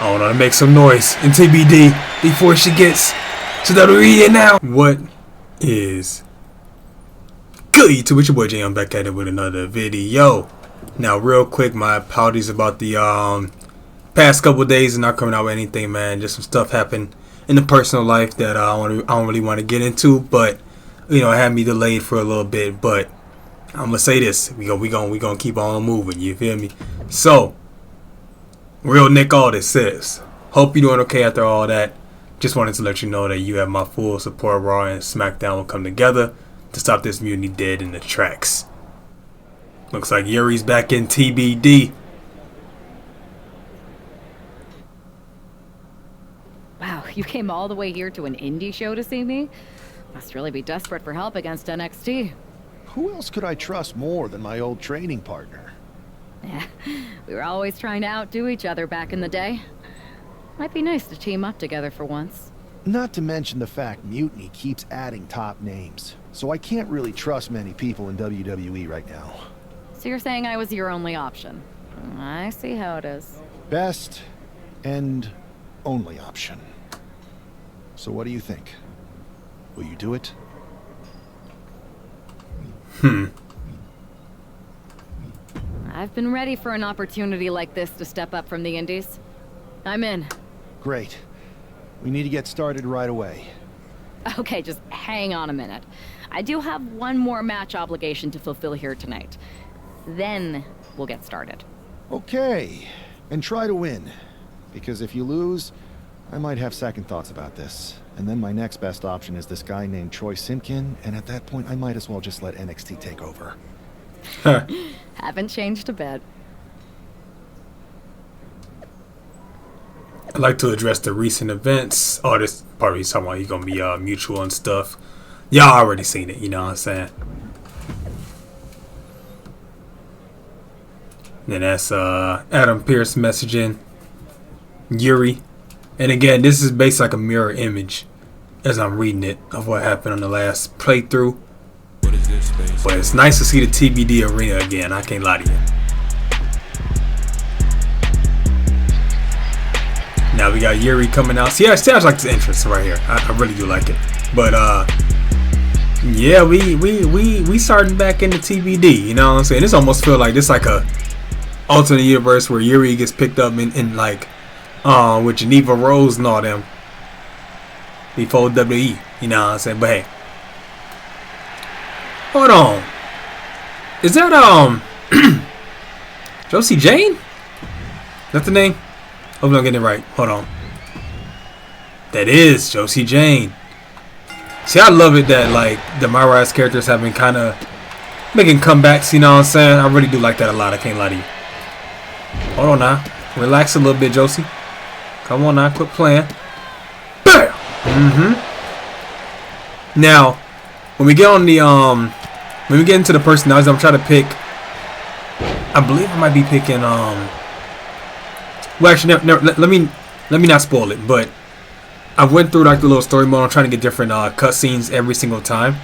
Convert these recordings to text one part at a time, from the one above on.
I want her to make some noise in TBD before she gets to WWE. And now, what is good YouTube? It's your boy Jay. I'm back at it with another video. Now, real quick, my apologies about the past couple of days and not coming out with anything, man. Just some stuff happened in the personal life that I don't really want to get into, but you know, it had me delayed for a little bit. But I'm gonna say this: we gonna keep on moving. You feel me? So, Real Nick Aldis says, "Hope you're doing okay after all that. Just wanted to let you know that you have my full support. Raw and SmackDown will come together to stop this mutiny dead in the tracks." Looks like Yuri's back in TBD. Wow, you came all the way here to an indie show to see me? Must really be desperate for help against NXT. Who else could I trust more than my old training partner? Yeah, we were always trying to outdo each other back in the day. Might be nice to team up together for once. Not to mention the fact Mutiny keeps adding top names, so I can't really trust many people in WWE right now. So you're saying I was your only option? I see how it is. Best and only option. So what do you think? Will you do it? I've been ready for an opportunity like this to step up from the indies. I'm in. Great. We need to get started right away. Okay, just hang on a minute. I do have one more match obligation to fulfill here tonight. Then we'll get started. Okay. And try to win. Because if you lose, I might have second thoughts about this. And then my next best option is this guy named Troy Simpkin, and at that point I might as well just let NXT take over. Haven't changed a bit. I'd like to address the recent events. Oh, this part he's talking about he's gonna be mutual and stuff. Y'all already seen it, you know what I'm saying? Then that's Adam Pearce messaging Yuri. And again, this is based like a mirror image as I'm reading it of what happened on the last playthrough. But it's nice to see the TBD arena again, I can't lie to you. Now we got Yuri coming out. See, I like this entrance right here. I really do like it. But yeah, we starting back into TBD, you know what I'm saying? This almost feel like this like a alternate universe where Yuri gets picked up in like with Geneva Rose and all them before WWE, you know what I'm saying? But hey, hold on, is that Josie Jane? That's the name? Hope I'm getting it right. Hold on, that is Josie Jane. See, I love it that like the MyRise characters have been kind of making comebacks, you know what I'm saying? I really do like that a lot, I can't lie to you. Hold on now, relax a little bit, Josie. Come on now, quit playing. Bam! Now, when we get on the when we get into the personalities, I'm trying to pick. I believe I might be picking well, actually, let me not spoil it. But I went through like the little story mode. I'm trying to get different cutscenes every single time.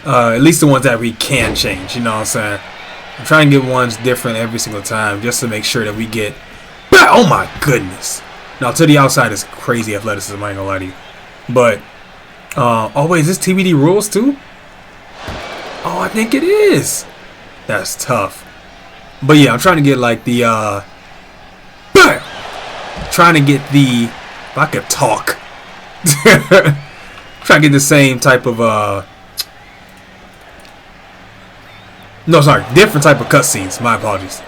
At least the ones that we can change. You know what I'm saying? I'm trying to get ones different every single time just to make sure that we get. Oh my goodness! Now to the outside is crazy athleticism. I ain't gonna lie to you. But oh wait, is this TBD rules too? Oh, I think it is. That's tough. But yeah, I'm trying to get like the trying to get the, if I could talk, trying to get the same type of no, sorry, different type of cutscenes. My apologies.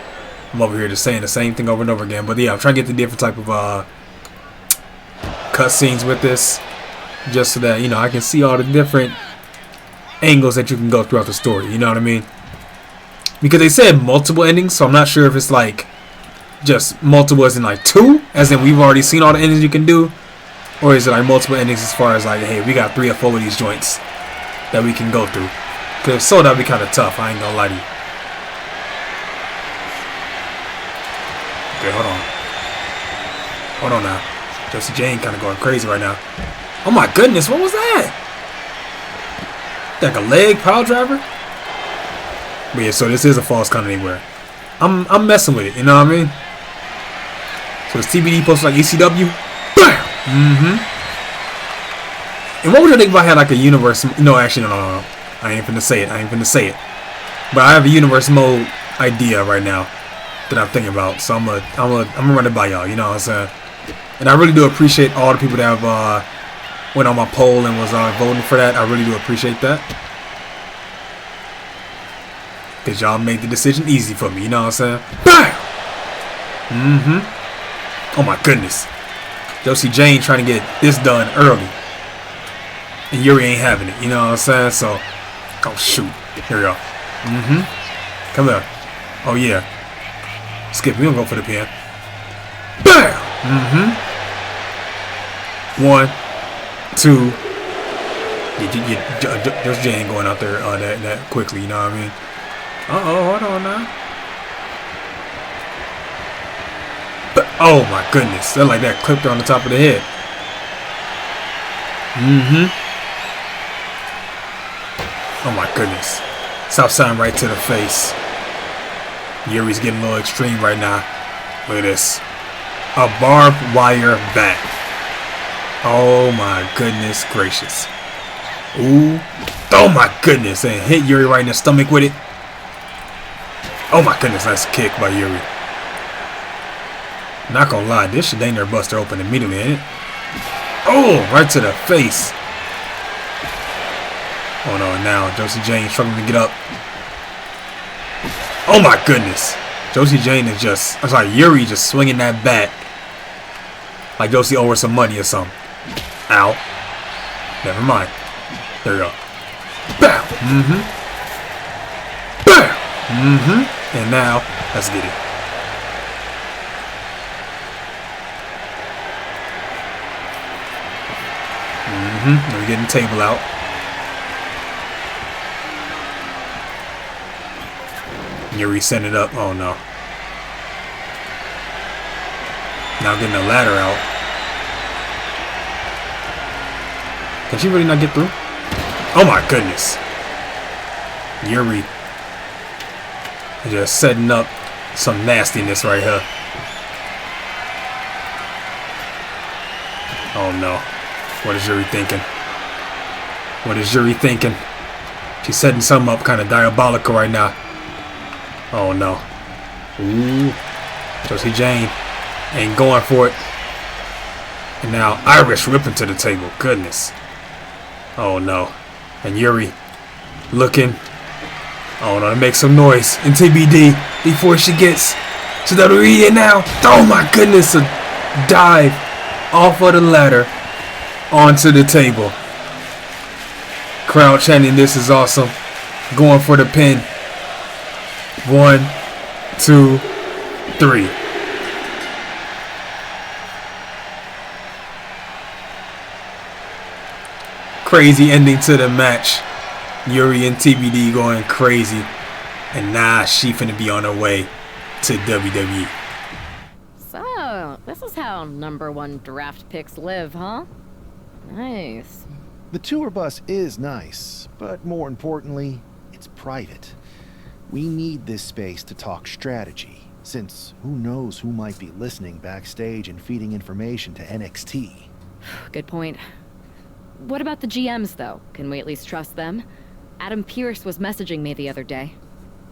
I'm over here just saying the same thing over and over again. But yeah, I'm trying to get the different type of cutscenes with this, just so that, you know, I can see all the different angles that you can go throughout the story. You know what I mean? Because they said multiple endings, so I'm not sure if it's like just multiple as in like 2, as in we've already seen all the endings you can do, or is it like multiple endings as far as like, hey, we got 3 or 4 of these joints that we can go through. Because if so, that'd be kind of tough. I ain't gonna lie to you. Okay, hold on. Hold on now. Josie Jane kind of going crazy right now. Oh my goodness, what was that? Like a leg pile driver? But yeah, so this is a false count anywhere. I'm messing with it, you know what I mean? So it's TBD posted like ECW. Bam! And what would you think if I had like a universe? No, actually, no. I ain't finna say it. But I have a universe mode idea right now that I'm thinking about. So I'm gonna run it by y'all. You know what I'm saying? And I really do appreciate all the people that have went on my poll and was voting for that. I really do appreciate that. Because y'all made the decision easy for me. You know what I'm saying? Bam! Oh my goodness. Josie Jane trying to get this done early. And Yuri ain't having it. You know what I'm saying? So, oh shoot. Here we go. Come here. Oh yeah. Skip, we don't go for the pin. Bam! 1, 2. Just Jane going out there that quickly, you know what I mean? Hold on now. But, oh my goodness. That like that clipped her on the top of the head. Oh my goodness. South sign right to the face. Yuri's getting a little extreme right now. Look at this. A barbed wire bat. Oh my goodness gracious. Ooh. Oh my goodness. And hit Yuri right in the stomach with it. Oh my goodness. Nice kick by Yuri. Not gonna lie. This should dang their buster open immediately, ain't it? Oh, right to the face. Oh no, now Josie Jane struggling to get up. Oh my goodness. Josie Jane is just, I'm sorry, Yuri just swinging that bat like Josie owed her some money or something. Ow. Never mind. There we go. Bow. Bow. And now, let's get it. We're getting the table out. Yuri sent it up. Oh no. Now getting the ladder out. Can she really not get through? Oh my goodness. Yuri just setting up some nastiness right here. Oh no. What is Yuri thinking? What is Yuri thinking? She's setting something up kind of diabolical right now. Oh no. Ooh. Josie Jane ain't going for it. And now Irish ripping to the table. Goodness. Oh no. And Yuri looking. Oh no, to make some noise in TBD before she gets to WWE. And now, oh my goodness, a dive off of the ladder onto the table. Crowd chanting, this is awesome. Going for the pin. 1, 2, 3. Crazy ending to the match. Yuri and TBD going crazy. And now she finna be on her way to WWE. So, this is how #1 draft picks live, huh? Nice. The tour bus is nice, but more importantly, it's private. We need this space to talk strategy, since who knows who might be listening backstage and feeding information to NXT. Good point. What about the GMs, though? Can we at least trust them? Adam Pearce was messaging me the other day.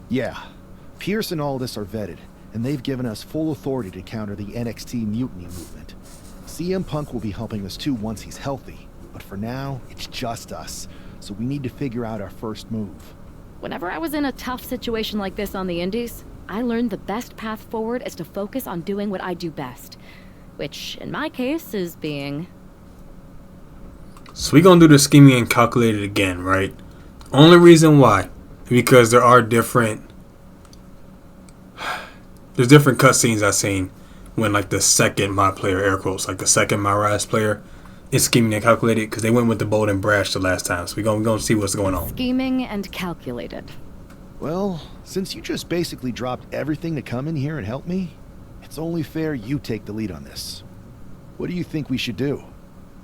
Yeah, Pierce and Aldis are vetted, and they've given us full authority to counter the NXT mutiny movement. CM Punk will be helping us too once he's healthy, but for now, it's just us, so we need to figure out our first move. Whenever I was in a tough situation like this on the Indies, I learned the best path forward is to focus on doing what I do best. Which, in my case, is being... So we're going to do the scheming and calculated again, right? Only reason why, because there are different... There's different cutscenes I've seen when, like, the second my player, air quotes, like the second MyRise player is scheming and calculated, because they went with the bold and brash the last time. So we're going to see what's going on. Scheming and calculated. Well, since you just basically dropped everything to come in here and help me, it's only fair you take the lead on this. What do you think we should do?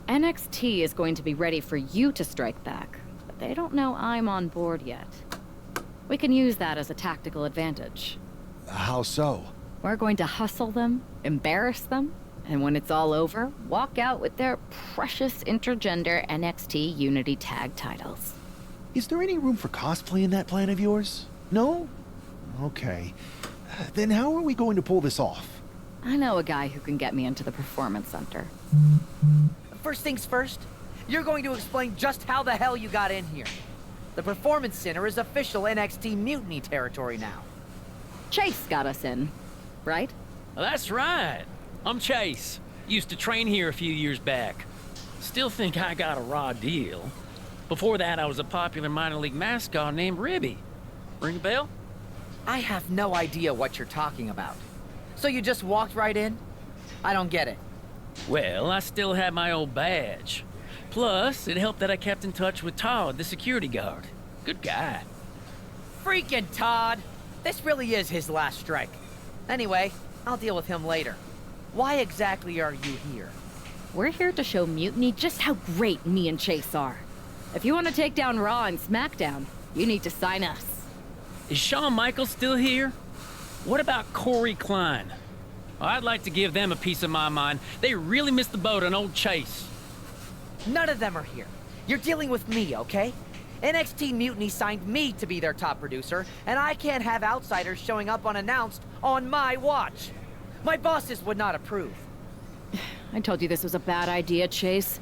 NXT is going to be ready for you to strike back, but they don't know I'm on board yet. We can use that as a tactical advantage. How so? We're going to hustle them, embarrass them, and when it's all over, walk out with their precious intergender NXT Unity Tag titles. Is there any room for cosplay in that plan of yours? No? Okay. Then how are we going to pull this off? I know a guy who can get me into the Performance Center. First things first, you're going to explain just how the hell you got in here. The Performance Center is official NXT Mutiny territory now. Chase got us in, right? That's right. I'm Chase. Used to train here a few years back. Still think I got a raw deal. Before that, I was a popular minor league mascot named Ribby. Ring a bell? I have no idea what you're talking about. So you just walked right in? I don't get it. Well, I still had my old badge. Plus, it helped that I kept in touch with Todd, the security guard. Good guy. Freaking Todd! This really is his last strike. Anyway, I'll deal with him later. Why exactly are you here? We're here to show Mutiny just how great me and Chase are. If you want to take down Raw and SmackDown, you need to sign us. Is Shawn Michaels still here? What about Corey Klein? I'd like to give them a piece of my mind. They really missed the boat on old Chase. None of them are here. You're dealing with me, okay? NXT Mutiny signed me to be their top producer, and I can't have outsiders showing up unannounced on my watch. My bosses would not approve. I told you this was a bad idea, Chase.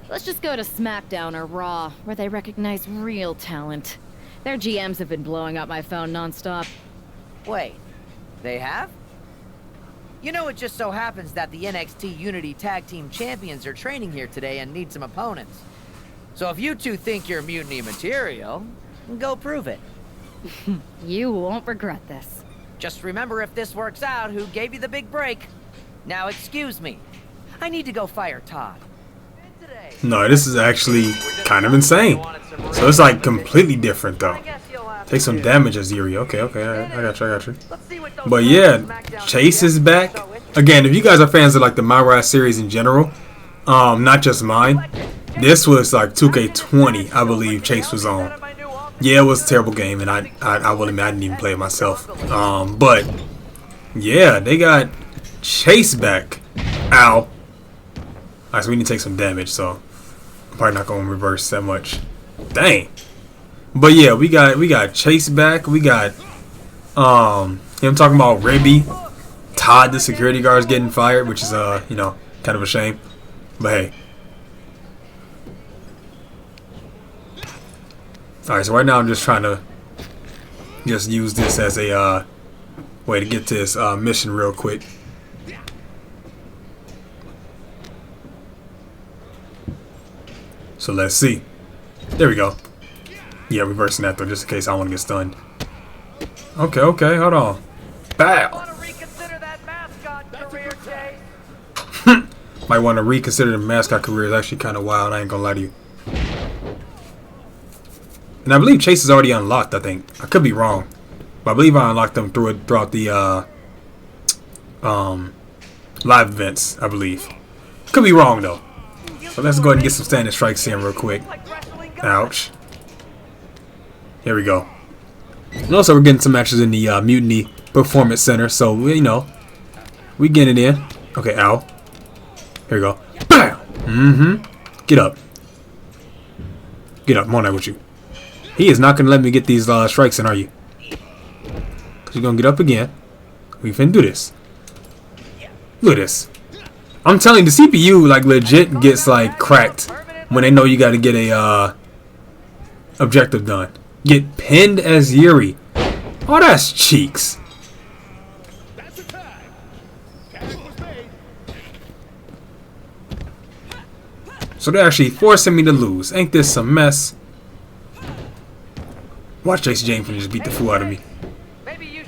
Let's just go to SmackDown or Raw, where they recognize real talent. Their GMs have been blowing up my phone nonstop. Wait, they have? You know, it just so happens that the NXT Unity Tag Team Champions are training here today and need some opponents. So if you two think you're Mutiny material, go prove it. You won't regret this. Just remember, if this works out, who gave you the big break. Now excuse me. I need to go fire Todd. No, this is actually kind of insane. So it's like completely different though. Take some damage as Yuri. Okay, I got you. But yeah, Chase is back. Again, if you guys are fans of like the MyRise series in general, not just mine, this was like 2K20, I believe Chase was on. Yeah, it was a terrible game, and I will admit I didn't even play it myself. But yeah, they got Chase back. Ow. Alright, so we need to take some damage, so I'm probably not gonna reverse that much. Dang. But yeah, we got Chase back. We got him talking about Ribby. Todd, the security guard, is getting fired, which is you know, kind of a shame. But hey. Alright, so right now I'm just trying to just use this as a way to get to this mission real quick. So let's see. There we go. Yeah, reversing that though, just in case I want to get stunned. Okay, hold on. Bow. Might want to reconsider the mascot career. Is actually kind of wild. I ain't gonna lie to you. And I believe Chase is already unlocked. I think I could be wrong, but I believe I unlocked them throughout the live events. I believe. Could be wrong though. So let's go ahead and get some standing strikes in real quick. Ouch. Here we go. And also we're getting some matches in the Mutiny Performance Center. So, you know, we getting it in. Okay, ow. Here we go. Bam! Get up. Get up. I'm on that with you. He is not going to let me get these strikes in, are you? Because you're going to get up again. We finna do this. Look at this. I'm telling you, the CPU like legit gets like cracked when they know you got to get a objective done. Get pinned as Yuri. Oh, that's cheeks. So they're actually forcing me to lose. Ain't this some mess? Watch Chase James finna just beat the fool out of me.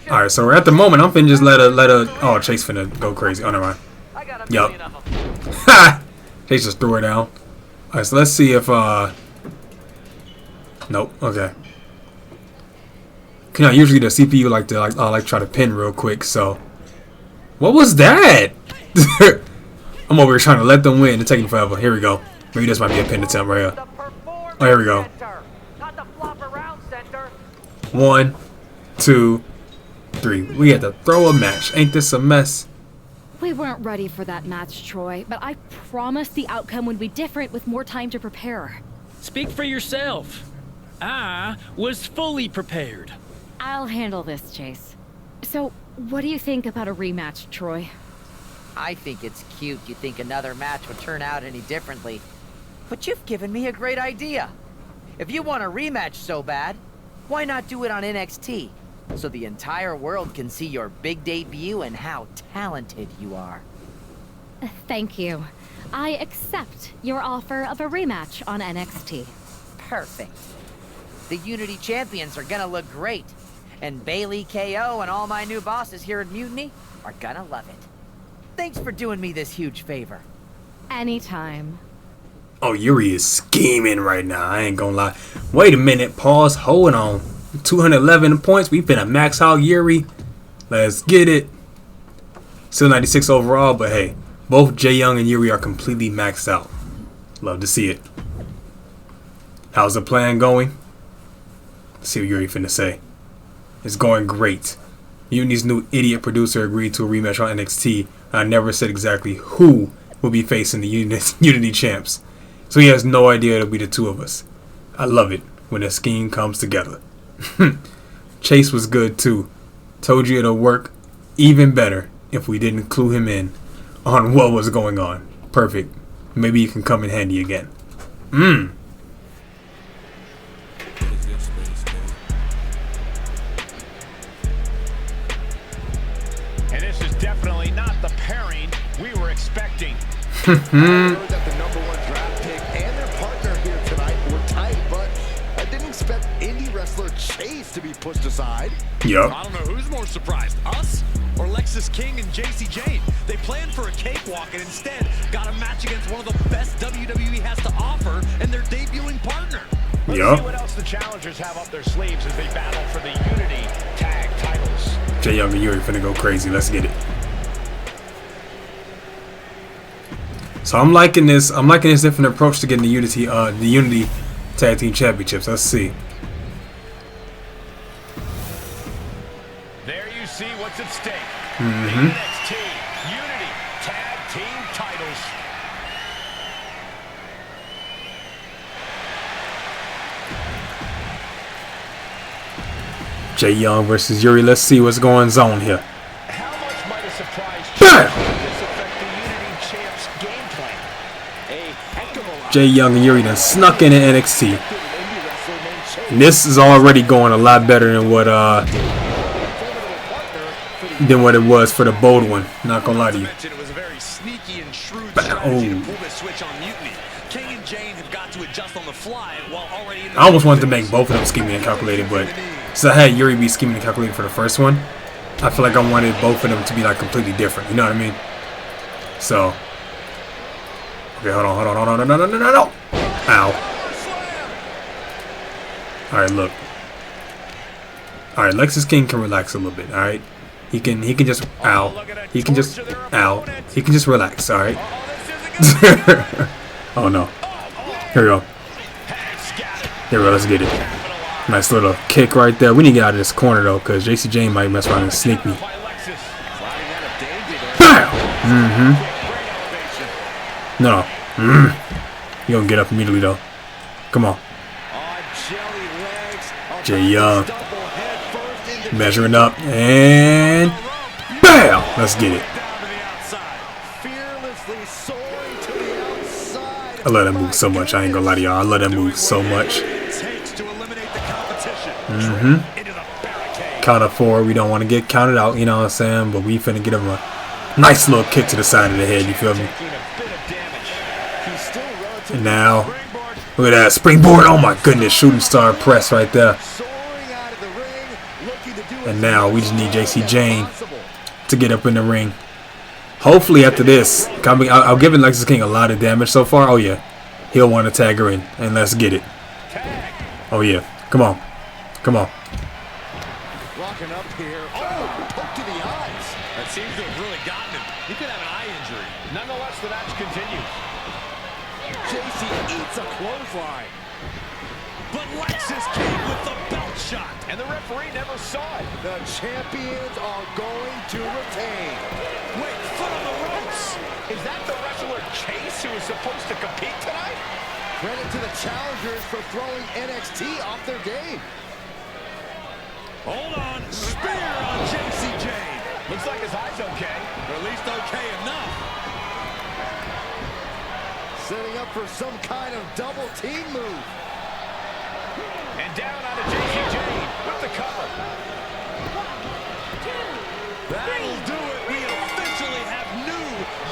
Alright, so at the moment I'm finna just let a oh, Chase finna go crazy. Oh, never mind. Yup. Ha! Chase just threw her down. Alright, so let's see if nope, okay. You know, usually the CPU like to try to pin real quick, so what was that? I'm over here trying to let them win. It's taking forever. Here we go. Maybe this might be a pin attempt right here. Oh, here we go. 1, 2, 3. We had to throw a match. Ain't this a mess? We weren't ready for that match, Troy, but I promised the outcome would be different with more time to prepare. Speak for yourself. I was fully prepared. I'll handle this, Chase. So, what do you think about a rematch, Troy? I think it's cute you think another match would turn out any differently. But you've given me a great idea. If you want a rematch so bad, why not do it on NXT? So the entire world can see your big debut and how talented you are. Thank you. I accept your offer of a rematch on NXT. Perfect. The Unity champions are gonna look great. And Bailey, KO, and all my new bosses here at Mutiny are gonna love it. Thanks for doing me this huge favor. Anytime. Oh, Yuri is scheming right now. I ain't gonna lie. Wait a minute. Pause. Hold on. 211 points. We finna max out Yuri. Let's get it. Still 96 overall, but hey, both Jyoung and Yuri are completely maxed out. Love to see it. How's the plan going? Let's see what Yuri finna say. It's going great. Unity's new idiot producer agreed to a rematch on NXT. I never said exactly who will be facing the Unity champs. So he has no idea it'll be the two of us. I love it when a scheme comes together. Chase was good too. Told you it'll work even better if we didn't clue him in on what was going on. Perfect. Maybe you can come in handy again. And this is definitely not the pairing we were expecting. I heard that the #1 draft pick and their partner here tonight were tight, but I didn't expect indie wrestler Chase to be pushed aside. Yup. I don't know who's more surprised, us or Lexis King and JC Jane. They planned for a cakewalk and instead got a match against one of the best WWE has to offer and their debuting partner. Let's Yup. see what else the challengers have up their sleeves as they battle for the Unity tag titles. Jyoung and Yuri finna go crazy. Let's get it. So I'm liking this. I'm liking this different approach to getting the Unity Tag Team Championships. Let's see. There you see what's at stake. The NXT Unity Tag Team titles. Jyoung versus Yuri. Let's see what's going on here. How much might a surprise Bam! change like this affect the Unity Champs game plan? A heck of a lot. Jyoung and Yuri done snuck in at NXT. Indie wrestler named Chase. And this is already going a lot better than what it was for the bold one. Not gonna lie to you. It was a very sneaky and shrewd Bam. strategy to Oh. pull this switch on Mutiny. King and Jane have got to adjust on the fly while already in the I almost wanted to make both of them scheming and calculated, but since I had Yuri be scheming and calculated for the first one, I feel like I wanted both of them to be like completely different. You know what I mean? So, okay, hold on, no. Ow. All right, look. All right, Lexis King can relax a little bit. All right, he can just he can just relax. All right. Oh no. Here we go. Here we go. Let's get it. Nice little kick right there. We need to get out of this corner though, because JC Jane might mess around and sneak me. Bam! No. You gonna get up immediately though. Come on. Jyoung. Measuring up and bam! Let's get it. I love that move so much. I ain't gonna lie to y'all. I love that move so much. Count of 4. We don't want to get counted out, you know what I'm saying? But we finna get him a nice little kick to the side of the head, you feel me? And now, look at that springboard. Oh my goodness, shooting star press right there. And now we just need JC Jane to get up in the ring. Hopefully after this, I'll give Lexis King a lot of damage so far. Oh yeah, he'll want to tag her in, and let's get it. Oh yeah, come on, come on. Locking up here. Oh, poke to the eyes. That seems to have really gotten him. He could have an eye injury. Nonetheless, the match continues. JC eats a clothesline. but Lexus King with the belt shot. And the referee never saw it. The champions are going to retain. Wait, foot on the ropes. Is that the wrestler Chase who is supposed to compete tonight? Credit to the challengers for throwing NXT off their game. Hold on, spear on JC Jane. Looks like his eye's okay. Or at least okay enough. Setting up for some kind of double team move. And down onto JC Jane with the cover. That'll do it. We officially have new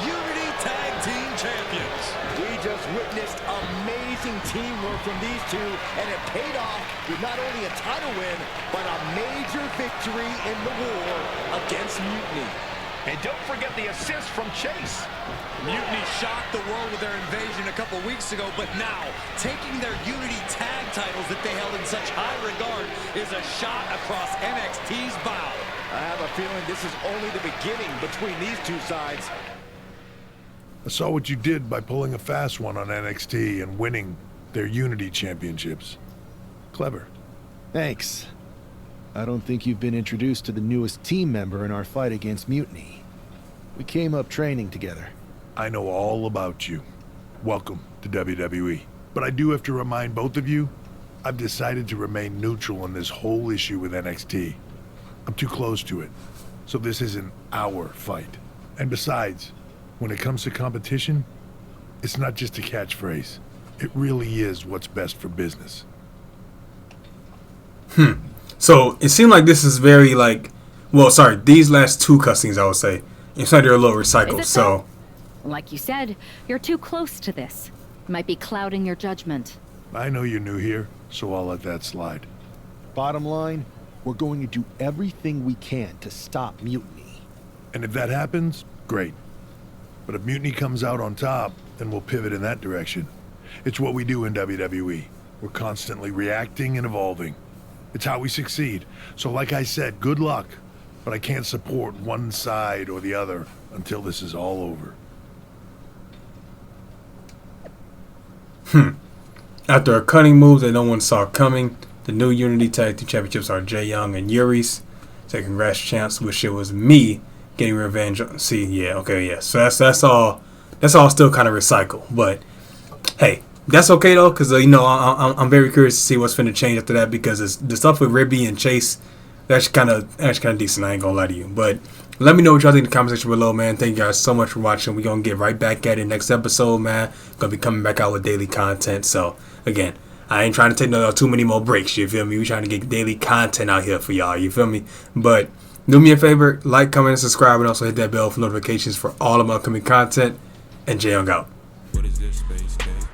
Unity Tag Team Champions. We just witnessed amazing teamwork from these two, and it paid off with not only a title win, but a major victory in the war against Mutiny. And don't forget the assist from Chase. Mutiny shocked the world with their invasion a couple weeks ago, but now, taking their Unity Tag titles that they held in such high regard is a shot across NXT's bow. I have a feeling this is only the beginning between these two sides. I saw what you did by pulling a fast one on NXT and winning their Unity Championships. Clever. Thanks. I don't think you've been introduced to the newest team member in our fight against Mutiny. We came up training together. I know all about you. Welcome to WWE. But I do have to remind both of you, I've decided to remain neutral in this whole issue with NXT. I'm too close to it, so this isn't our fight. And besides, when it comes to competition, it's not just a catchphrase. It really is what's best for business. So it seemed like this is very like, well, sorry, these last two cutscenes I would say, it's like they're a little recycled. Is it So, like you said, you're too close to this. Might be clouding your judgment. I know you're new here, so I'll let that slide. Bottom line, we're going to do everything we can to stop Mutiny. And if that happens, great. But if Mutiny comes out on top, then we'll pivot in that direction. It's what we do in WWE. We're constantly reacting and evolving. It's how we succeed. So like I said, good luck. But I can't support one side or the other until this is all over. after a cunning move that no one saw coming, the new Unity Tag Team Championships are Jyoung and Yuri's. So congrats, champs. Wish it was me getting revenge. See, yeah, okay, yeah. So that's all. That's all still kind of recycled. But hey, that's okay though, because you know I'm very curious to see what's finna change after that, because the stuff with Ribby and Chase, that's kind of decent. I ain't gonna lie to you. But let me know what y'all think in the comment section below, man. Thank you guys so much for watching. We're gonna get right back at it next episode, man. Gonna be coming back out with daily content. So again, I ain't trying to take too many more breaks, you feel me? We trying to get daily content out here for y'all, you feel me? But do me a favor, like, comment, and subscribe, and also hit that bell for notifications for all of my upcoming content. And Jyoung out. What is this, Spazekoupe?